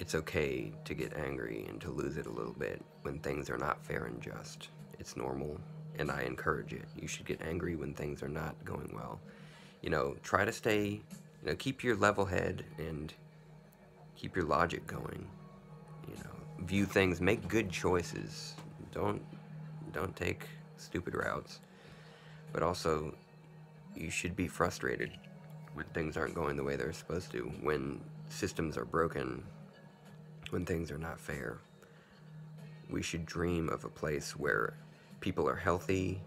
it's okay to get angry and to lose it a little bit when things are not fair and just. It's normal, and I encourage it. You should get angry when things are not going well. Try to stay, keep your level head and keep your logic going. View things, make good choices. Don't don't take stupid routes. But also, you should be frustrated when things aren't going the way they're supposed to, when systems are broken, when things are not fair. We should dream of a place where people are healthy,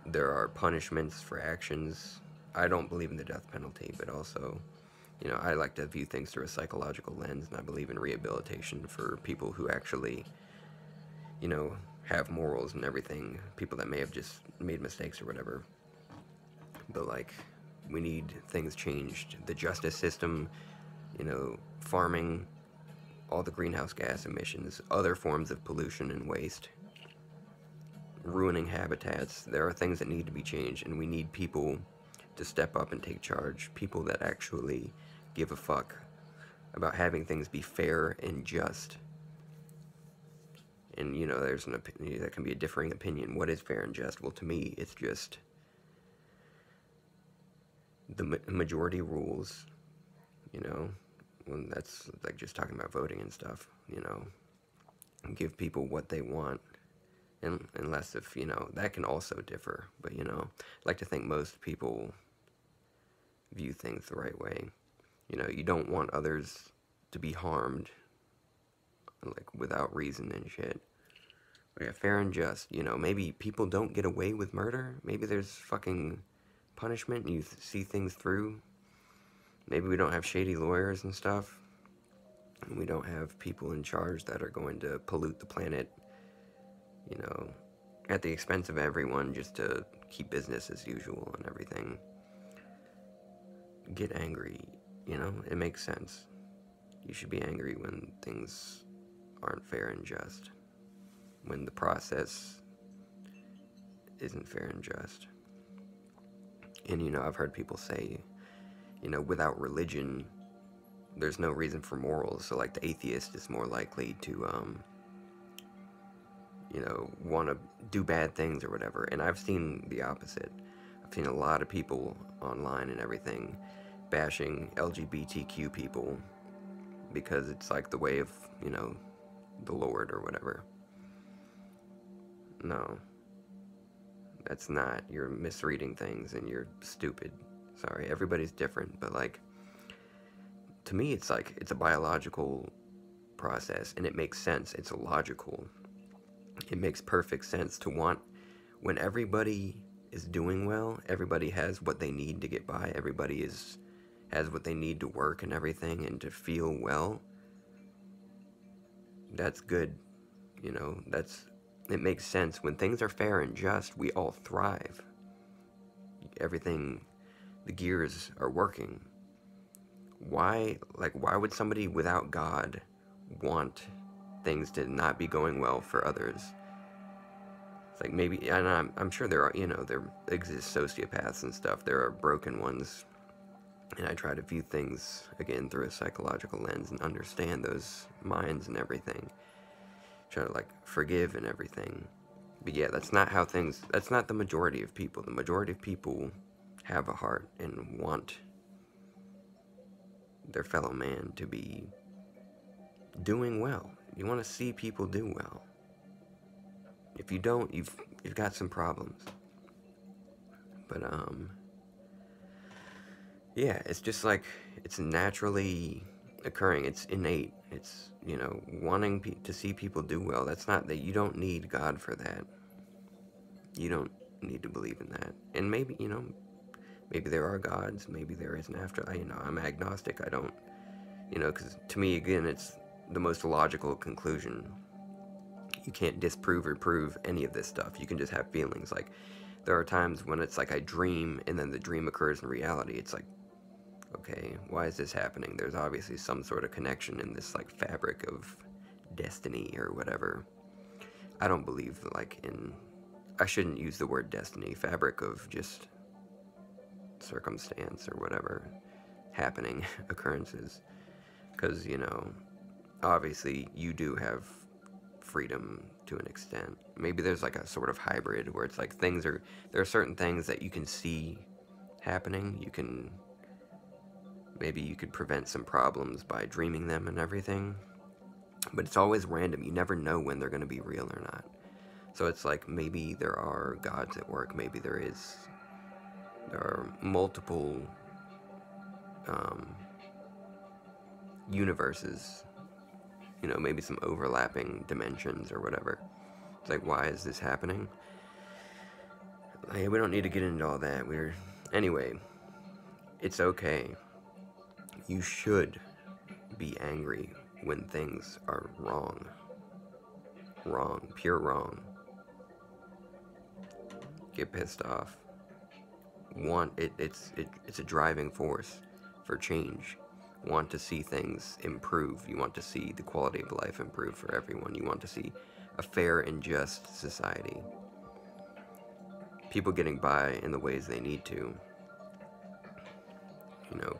there are punishments for actions. I don't believe in the death penalty, but also, I like to view things through a psychological lens, and I believe in rehabilitation for people who actually, have morals and everything, people that may have just made mistakes or whatever. But, like, we need things changed. The justice system, farming, all the greenhouse gas emissions, other forms of pollution and waste, ruining habitats. There are things that need to be changed, and we need people to step up and take charge. People that actually give a fuck about having things be fair and just. And, there's an opinion that can be a differing opinion. What is fair and just? Well, to me, it's just the majority rules, when that's like just talking about voting and stuff, and give people what they want. And unless if, that can also differ. But, I'd like to think most people view things the right way. You don't want others to be harmed, like, without reason and shit. But yeah, fair and just. Maybe people don't get away with murder. Maybe there's fucking punishment and you see things through. Maybe we don't have shady lawyers and stuff. And we don't have people in charge that are going to pollute the planet, at the expense of everyone just to keep business as usual and everything. Get angry, it makes sense. You should be angry when things aren't fair and just. When the process isn't fair and just. And, I've heard people say, without religion, there's no reason for morals. So, like, the atheist is more likely to, want to do bad things or whatever. And I've seen the opposite. I've seen a lot of people online and everything bashing LGBTQ people because it's like the way of, the Lord or whatever. No. That's not. You're misreading things and you're stupid. Sorry, everybody's different, but, like, to me it's like it's a biological process and it makes sense. It's logical. It makes perfect sense to want, when everybody is doing well, everybody has what they need to get by, everybody has what they need to work and everything and to feel well. That's good. It makes sense. When things are fair and just, we all thrive. Everything, the gears are working. Why would somebody without God want things to not be going well for others? It's like, maybe, and I'm sure there are, there exist sociopaths and stuff. There are broken ones. And I try to view things, again, through a psychological lens and understand those minds and everything. Try to, like, forgive and everything. But yeah, that's not the majority of people. The majority of people have a heart and want their fellow man to be doing well. You want to see people do well. If you don't, you've got some problems. But yeah, it's just like, it's naturally occurring. It's innate. It's, wanting to see people do well. That's not that. You don't need God for that. You don't need to believe in that. And maybe, maybe there are gods. Maybe there is an after. I'm agnostic. I don't, because to me, again, it's the most logical conclusion. You can't disprove or prove any of this stuff. You can just have feelings. Like, there are times when it's like I dream and then the dream occurs in reality. It's like, okay, why is this happening? There's obviously some sort of connection in this, like, fabric of destiny or whatever. I don't believe, like, I shouldn't use the word destiny. Fabric of just circumstance or whatever. Happening, occurrences. Because, obviously you do have freedom to an extent. Maybe there's like a sort of hybrid where it's like there are certain things that you can see happening. Maybe you could prevent some problems by dreaming them and everything. But it's always random. You never know when they're going to be real or not. So it's like maybe there are gods at work. Maybe there are multiple universes. Maybe some overlapping dimensions or whatever. It's like, why is this happening? Like, we don't need to get into all that. Anyway, it's okay. You should be angry when things are wrong. Wrong. Pure wrong. Get pissed off. It's a driving force for change. Want to see things improve. You want to see the quality of life improve for everyone. You want to see a fair and just society. People getting by in the ways they need to.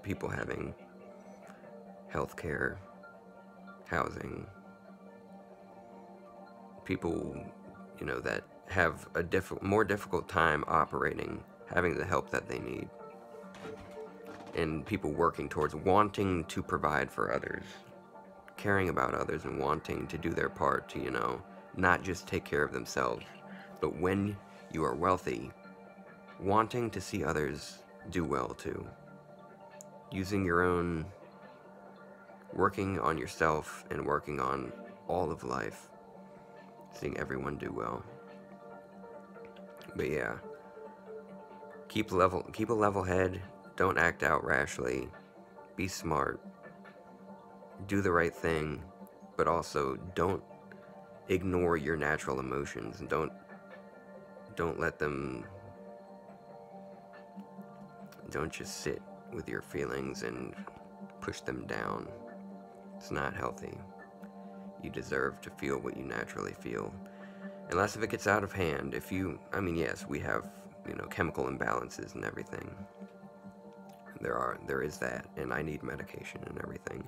People having healthcare, housing. People, that have a more difficult time operating, having the help that they need. And people working towards wanting to provide for others, caring about others and wanting to do their part to, not just take care of themselves, but when you are wealthy, wanting to see others do well too. Working on yourself and working on all of life, seeing everyone do well. But yeah, keep a level head. Don't act out rashly. Be smart. Do the right thing, but also don't ignore your natural emotions and don't let them. Don't just sit with your feelings and push them down. It's not healthy. You deserve to feel what you naturally feel. Unless if it gets out of hand. Yes, we have, chemical imbalances and everything. There is that, and I need medication and everything.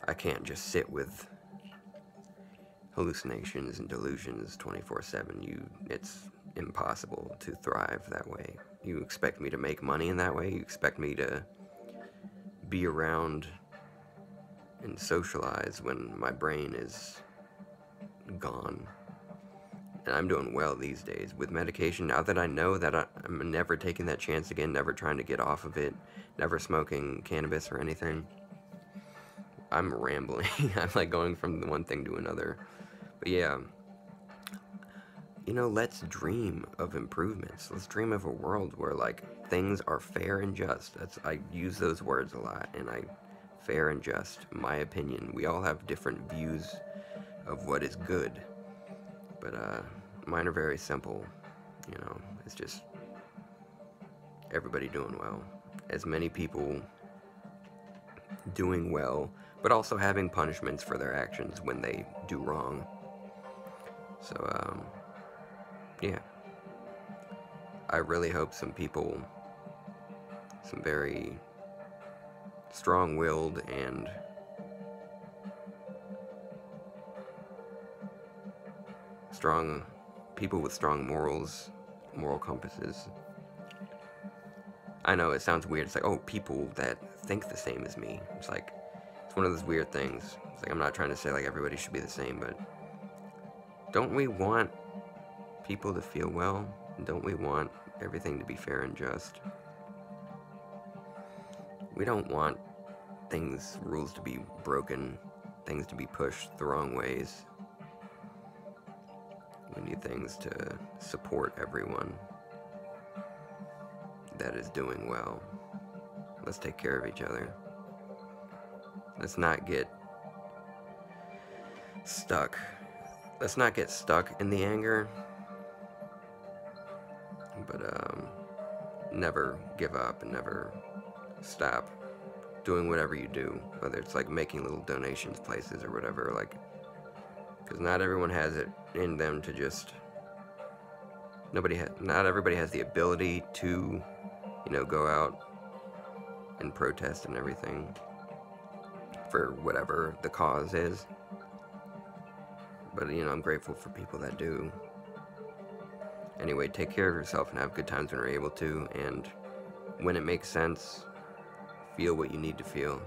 I can't just sit with hallucinations and delusions 24/7. It's impossible to thrive that way. You expect me to make money in that way? You expect me to be around and socialize when my brain is gone? And I'm doing well these days with medication. Now that I know that I'm never taking that chance again, never trying to get off of it, never smoking cannabis or anything. I'm rambling. I'm like going from one thing to another. But yeah, let's dream of improvements. Let's dream of a world where things are fair and just. I use those words a lot, and fair and just, my opinion. We all have different views of what is good. But mine are very simple. It's just everybody doing well. As many people doing well, but also having punishments for their actions when they do wrong. So, yeah. I really hope some very strong-willed and people with strong moral compasses. I know it sounds weird. It's like, oh, people that think the same as me. It's one of those weird things. It's I'm not trying to say everybody should be the same, but don't we want people to feel well? Don't we want everything to be fair and just? We don't want rules to be broken, things to be pushed the wrong ways. We need things to support everyone that is doing well. Let's take care of each other. Let's not get stuck. Let's not get stuck in the anger, but never give up and never stop doing whatever you do, whether it's making little donations places or whatever, because not everyone has it in them to just, not everybody has the ability to, go out and protest and everything. for whatever the cause is. But, you know, I'm grateful for people that do. Anyway, take care of yourself and have good times when you're able to, and when it makes sense, feel what you need to feel.